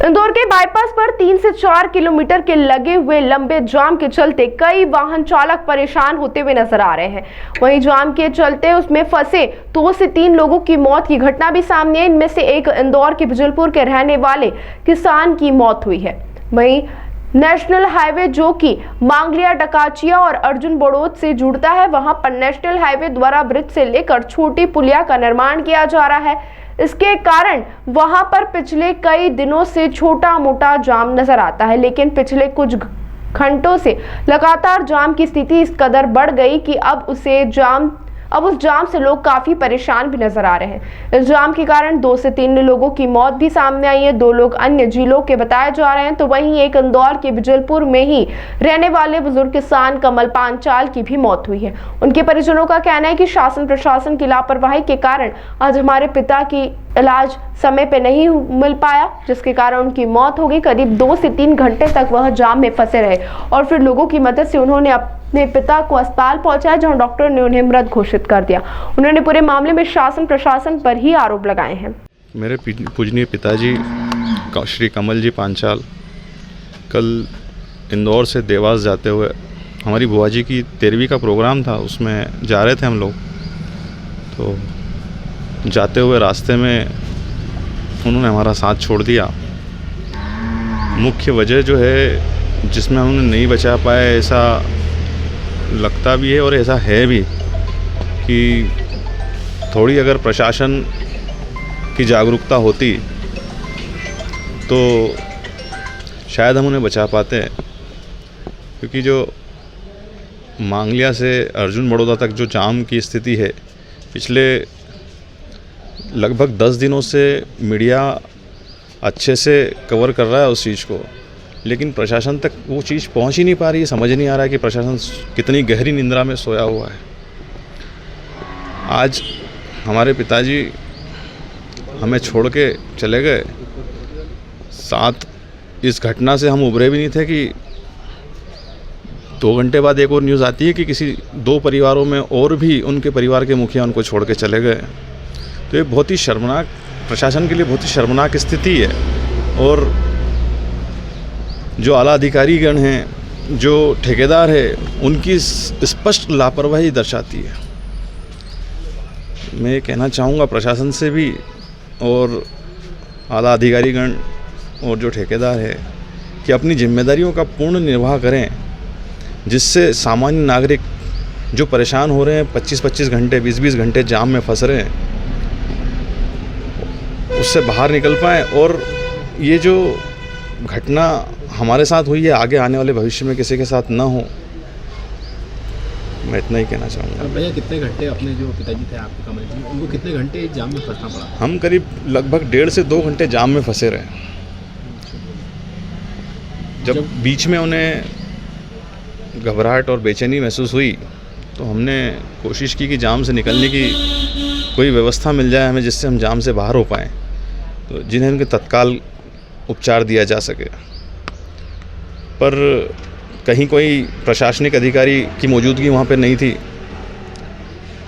इंदौर के बाईपास पर 3 से 4 किलोमीटर के लगे हुए लंबे जाम के चलते कई वाहन चालक परेशान होते हुए नजर आ रहे हैं। वहीं जाम के चलते उसमें फंसे 2 से 3 लोगों की मौत की घटना भी सामने है। इनमें से एक इंदौर के बिजलपुर के रहने वाले किसान की मौत हुई है। वहीं नेशनल हाईवे जो कि मांगलिया, डकाचिया और अर्जुन बड़ौद से जुड़ता है, वहां पर नेशनल हाईवे द्वारा ब्रिज से लेकर छोटी पुलिया का निर्माण किया जा रहा है। इसके कारण वहां पर पिछले कई दिनों से छोटा मोटा जाम नजर आता है, लेकिन पिछले कुछ घंटों से लगातार जाम की स्थिति इस कदर बढ़ गई कि अब उस जाम से लोग काफी परेशान भी नजर आ रहे हैं। इस जाम के कारण 2 से 3 लोगों की मौत भी सामने आई है। 2 लोग अन्य जिलों के बताए जा रहे हैं। तो वहीं एक इंदौर के बिजलपुर में ही रहने वाले बुजुर्ग किसान कमल पांचाल की भी मौत हुई है। उनके परिजनों का कहना है कि शासन प्रशासन की लापरवाही के कारण आज हमारे पिता की इलाज समय पे नहीं मिल पाया, जिसके कारण उनकी मौत हो गई। करीब 2 से 3 घंटे तक वह जाम में फंसे रहे और फिर लोगों की मदद से उन्होंने अपने पिता को अस्पताल पहुंचाया, जहां डॉक्टर ने उन्हें मृत घोषित कर दिया। उन्होंने पूरे मामले में शासन प्रशासन पर ही आरोप लगाए हैं। मेरे पूजनीय पिताजी श्री कमल जी पांचाल कल इंदौर से देवास जाते हुए, हमारी बुआ जी की 13वीं का प्रोग्राम था, उसमें जा रहे थे हम लोग। तो जाते हुए रास्ते में उन्होंने हमारा साथ छोड़ दिया। मुख्य वजह जो है जिसमें हम नहीं बचा पाए, ऐसा लगता भी है और ऐसा है भी कि थोड़ी अगर प्रशासन की जागरूकता होती तो शायद हम उन्हें बचा पाते हैं, क्योंकि जो मांगलिया से अर्जुन बड़ौदा तक जो जाम की स्थिति है, पिछले लगभग 10 दिनों से मीडिया अच्छे से कवर कर रहा है उस चीज़ को, लेकिन प्रशासन तक वो चीज़ पहुंच ही नहीं पा रही है। समझ नहीं आ रहा है कि प्रशासन कितनी गहरी निंद्रा में सोया हुआ है। आज हमारे पिताजी हमें छोड़ के चले गए, साथ इस घटना से हम उभरे भी नहीं थे कि 2 घंटे बाद एक और न्यूज़ आती है कि किसी 2 परिवारों में और भी उनके परिवार के मुखिया उनको छोड़ के चले गए। तो ये बहुत ही शर्मनाक, प्रशासन के लिए बहुत ही शर्मनाक स्थिति है। और जो आला अधिकारीगण हैं, जो ठेकेदार है, उनकी स्पष्ट लापरवाही दर्शाती है। मैं कहना चाहूँगा प्रशासन से भी और आला अधिकारीगण और जो ठेकेदार है कि अपनी जिम्मेदारियों का पूर्ण निर्वाह करें, जिससे सामान्य नागरिक जो परेशान हो रहे हैं, 25-25 घंटे 20-20 घंटे जाम में फंस रहे हैं, उससे बाहर निकल पाएँ। और ये जो घटना हमारे साथ हुई है, आगे आने वाले भविष्य में किसी के साथ ना हो, मैं इतना ही कहना चाहूँगा। भैया, कितने घंटे अपने जो पिताजी थे आपके कमल जी, उनको कितने घंटे जाम में फंसना पड़ा? हम करीब लगभग 1.5 से 2 घंटे जाम में फंसे रहे। जब बीच में उन्हें घबराहट और बेचैनी महसूस हुई तो हमने कोशिश की कि जाम से निकलने की कोई व्यवस्था मिल जाए हमें, जिससे हम जाम से बाहर हो पाएँ, तो जिन्हें उनके तत्काल उपचार दिया जा सके। पर कहीं कोई प्रशासनिक अधिकारी की मौजूदगी वहाँ पर नहीं थी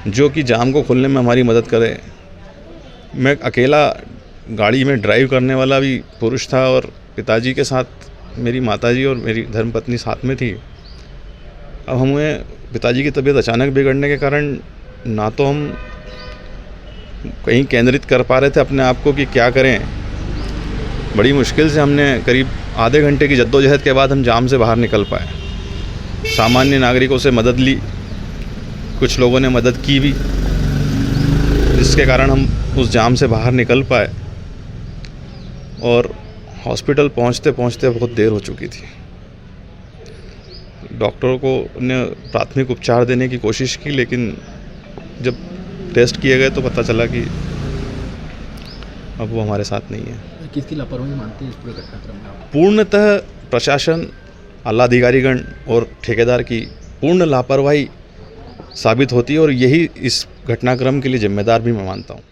जो कि जाम को खोलने में हमारी मदद करे। मैं अकेला गाड़ी में ड्राइव करने वाला भी पुरुष था और पिताजी के साथ मेरी माताजी और मेरी धर्मपत्नी साथ में थी। अब हमें पिताजी की तबीयत अचानक बिगड़ने के कारण ना तो हम कहीं केंद्रित कर पा रहे थे अपने आप को कि क्या करें। बड़ी मुश्किल से हमने करीब आधे घंटे की जद्दोजहद के बाद हम जाम से बाहर निकल पाए। सामान्य नागरिकों से मदद ली, कुछ लोगों ने मदद की भी, जिसके कारण हम उस जाम से बाहर निकल पाए। और हॉस्पिटल पहुंचते पहुंचते बहुत देर हो चुकी थी। डॉक्टरों को ने प्राथमिक उपचार देने की कोशिश की, लेकिन जब टेस्ट किए गए तो पता चला कि अब वो हमारे साथ नहीं है। किसकी लापरवाही मानते हैं इस पूरे घटनाक्रम में? पूर्णतः प्रशासन, आला अधिकारीगण और ठेकेदार की पूर्ण लापरवाही साबित होती है, और यही इस घटनाक्रम के लिए जिम्मेदार भी मैं मानता हूँ।